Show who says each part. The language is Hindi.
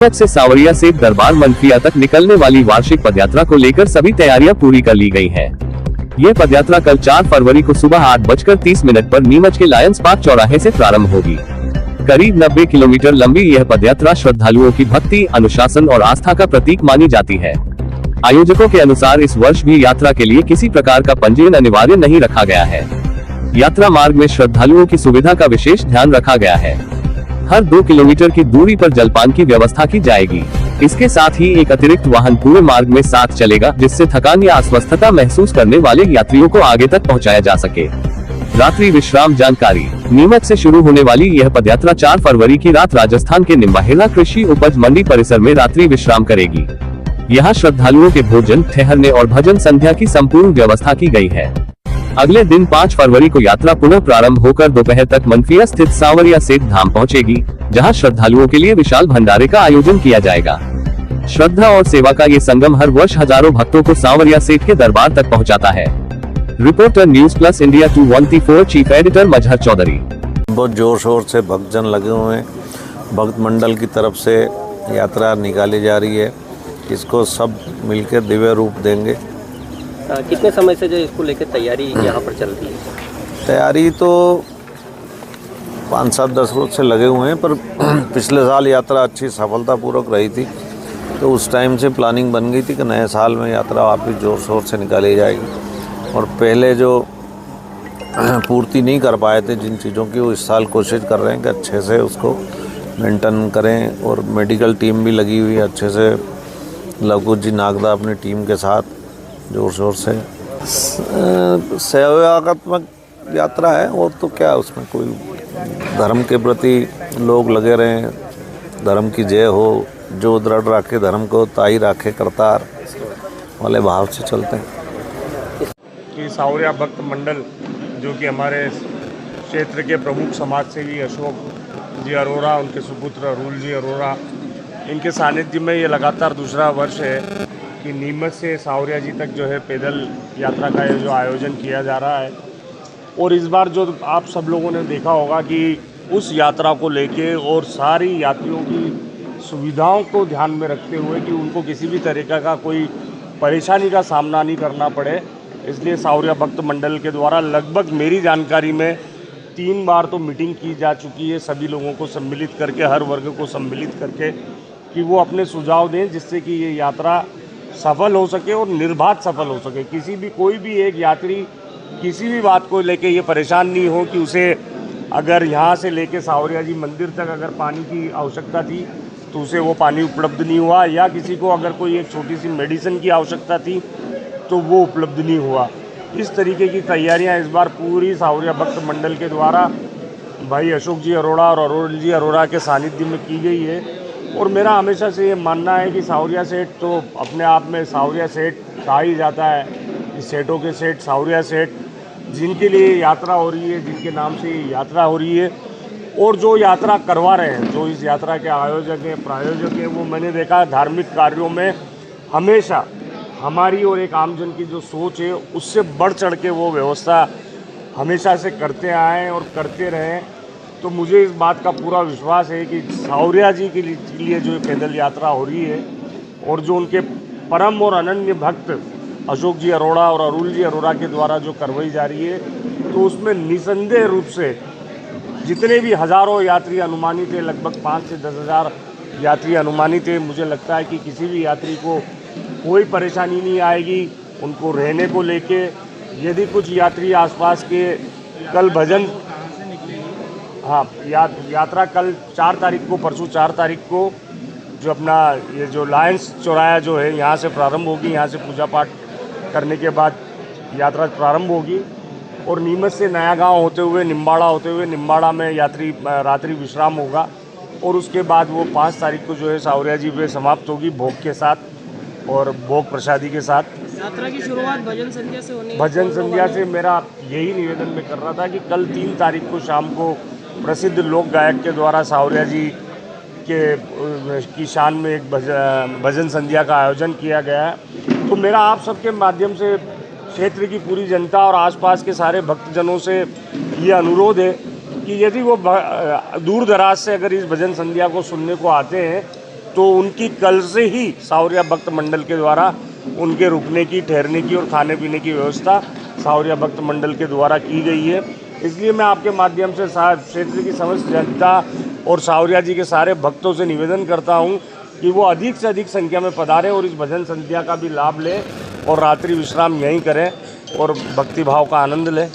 Speaker 1: नीमच से सांवरिया से दरबार मनफिया तक निकलने वाली वार्षिक पदयात्रा को लेकर सभी तैयारियां पूरी कर ली गई हैं। ये पदयात्रा कल 4 फरवरी को सुबह 8:30 पर नीमच के लायंस पार्क चौराहे से प्रारंभ होगी। करीब 90 किलोमीटर लंबी यह पदयात्रा श्रद्धालुओं की भक्ति, अनुशासन और आस्था का प्रतीक मानी जाती है। आयोजकों के अनुसार इस वर्ष भी यात्रा के लिए किसी प्रकार का पंजीयन अनिवार्य नहीं रखा गया है। यात्रा मार्ग में श्रद्धालुओं की सुविधा का विशेष ध्यान रखा गया है। हर 2 किलोमीटर की दूरी पर जलपान की व्यवस्था की जाएगी। इसके साथ ही एक अतिरिक्त वाहन पूरे मार्ग में साथ चलेगा, जिससे थकान या अस्वस्थता महसूस करने वाले यात्रियों को आगे तक पहुंचाया जा सके। रात्रि विश्राम जानकारी। नीमच से शुरू होने वाली यह पदयात्रा 4 फरवरी की रात राजस्थान के निम्बाहेड़ा कृषि उपज मंडी परिसर में रात्रि विश्राम करेगी। यहाँ श्रद्धालुओं के भोजन, ठहरने और भजन संध्या की संपूर्ण व्यवस्था की गई है। अगले दिन 5 फरवरी को यात्रा पुनः प्रारंभ होकर दोपहर तक मनफिया स्थित सांवरिया सेठ धाम पहुंचेगी, जहां श्रद्धालुओं के लिए विशाल भंडारे का आयोजन किया जाएगा। श्रद्धा और सेवा का ये संगम हर वर्ष हजारों भक्तों को सांवरिया सेठ के दरबार तक पहुंचाता है। Reporter News Plus India 214 chief editor Mazhar Chaudhary.
Speaker 2: बहुत जोर शोर से भक्तजन लगे हुए हैं। भक्त मंडल की तरफ से यात्रा निकाली जा रही है। इसको सब मिलकर दिव्य रूप देंगे।
Speaker 3: कितने समय से जो इसको लेकर तैयारी यहाँ पर चल रही है?
Speaker 2: तैयारी तो 5-7-10 रोज से लगे हुए हैं, पर पिछले साल यात्रा अच्छी सफलतापूर्वक रही थी, तो उस टाइम से प्लानिंग बन गई थी कि नए साल में यात्रा वापस जोर शोर से निकाली जाएगी। और पहले जो पूर्ति नहीं कर पाए थे जिन चीज़ों की, वो इस साल कोशिश कर रहे हैं कि अच्छे से उसको मेंटेन करें। और मेडिकल टीम भी लगी हुई है अच्छे से। लवकुश जी नागदा अपनी टीम के साथ जोर शोर से। सेवात्मक यात्रा है, और तो क्या उसमें कोई धर्म के प्रति लोग लगे रहें। धर्म की जय हो, जो दृढ़ राखे धर्म को ताई राखे करतार वाले भाव से चलते हैं।
Speaker 4: कि सांवरिया भक्त मंडल, जो कि हमारे क्षेत्र के प्रमुख समाज सेवी अशोक जी अरोड़ा, उनके सुपुत्र अरुल जी अरोड़ा, इनके सानिध्य में ये लगातार दूसरा वर्ष है कि नीमच से सांवरिया जी तक जो है पैदल यात्रा का जो आयोजन किया जा रहा है। और इस बार जो आप सब लोगों ने देखा होगा कि उस यात्रा को लेके और सारी यात्रियों की सुविधाओं को ध्यान में रखते हुए कि उनको किसी भी तरीक़े का कोई परेशानी का सामना नहीं करना पड़े, इसलिए सांवरिया भक्त मंडल के द्वारा लगभग मेरी जानकारी में 3 बार तो मीटिंग की जा चुकी है, सभी लोगों को सम्मिलित करके, हर वर्ग को सम्मिलित करके, कि वो अपने सुझाव दें जिससे कि ये यात्रा सफल हो सके और निर्बाध सफल हो सके। किसी भी कोई भी एक यात्री किसी भी बात को लेके ये परेशान नहीं हो कि उसे अगर यहाँ से लेके सांवरिया जी मंदिर तक अगर पानी की आवश्यकता थी तो उसे वो पानी उपलब्ध नहीं हुआ, या किसी को अगर कोई एक छोटी सी मेडिसिन की आवश्यकता थी तो वो उपलब्ध नहीं हुआ। इस तरीके की तैयारियाँ इस बार पूरी सांवरिया भक्त मंडल के द्वारा भाई अशोक जी अरोड़ा और अरुल जी अरोड़ा के सानिध्य में की गई है। और मेरा हमेशा से ये मानना है कि सांवरिया सेठ तो अपने आप में सांवरिया सेठ कहा ही जाता है। इस सेठों के सेठ सांवरिया सेठ, जिनके लिए यात्रा हो रही है, जिनके नाम से यात्रा हो रही है, और जो यात्रा करवा रहे हैं, जो इस यात्रा के आयोजक हैं, प्रायोजक हैं, वो मैंने देखा धार्मिक कार्यों में हमेशा हमारी और एक आमजन की जो सोच है उससे बढ़ चढ़ के वो व्यवस्था हमेशा से करते आए हैं और करते रहें। तो मुझे इस बात का पूरा विश्वास है कि सांवरिया जी के लिए जो पैदल यात्रा हो रही है और जो उनके परम और अनन्य भक्त अशोक जी अरोड़ा और अरुल जी अरोड़ा के द्वारा जो करवाई जा रही है, तो उसमें निसंदेह रूप से जितने भी हज़ारों यात्री अनुमानित है, लगभग 5 से 10 हज़ार यात्री अनुमानित है, मुझे लगता है कि किसी भी यात्री को कोई परेशानी नहीं आएगी। उनको रहने को लेके, यदि कुछ यात्री आसपास के कल भजन, हाँ, यात्रा कल 4 तारीख को, परसों 4 तारीख को जो अपना ये जो लायंस चौराहा जो है यहाँ से प्रारंभ होगी। यहाँ से पूजा पाठ करने के बाद यात्रा प्रारंभ होगी और नीमच से नया गांव होते हुए निम्बाड़ा होते हुए निम्बाड़ा में यात्री रात्रि विश्राम होगा। और उसके बाद वो 5 तारीख को जो है सांवरिया जी पे समाप्त होगी भोग के साथ और भोग प्रसादी के साथ।
Speaker 3: यात्रा की शुरुआत भजन संध्या से होनी है।
Speaker 4: भजन संध्या से मेरा यही निवेदन मैं कर रहा था कि कल 3 तारीख को शाम को प्रसिद्ध लोक गायक के द्वारा सांवरिया जी की शान में एक भजन संध्या का आयोजन किया गया है। तो मेरा आप सबके माध्यम से क्षेत्र की पूरी जनता और आसपास के सारे भक्तजनों से ये अनुरोध है कि यदि वो दूर दराज से अगर इस भजन संध्या को सुनने को आते हैं तो उनकी कल से ही सावरिया भक्त मंडल के द्वारा उनके रुकने की, ठहरने की और खाने पीने की व्यवस्था सावरिया भक्त मंडल के द्वारा की गई है। इसलिए मैं आपके माध्यम से क्षेत्र की समस्त जनता और सावरिया जी के सारे भक्तों से निवेदन करता हूं कि वो अधिक से अधिक संख्या में पधारें और इस भजन संध्या का भी लाभ लें और रात्रि विश्राम यहीं करें और भक्ति भाव का आनंद लें।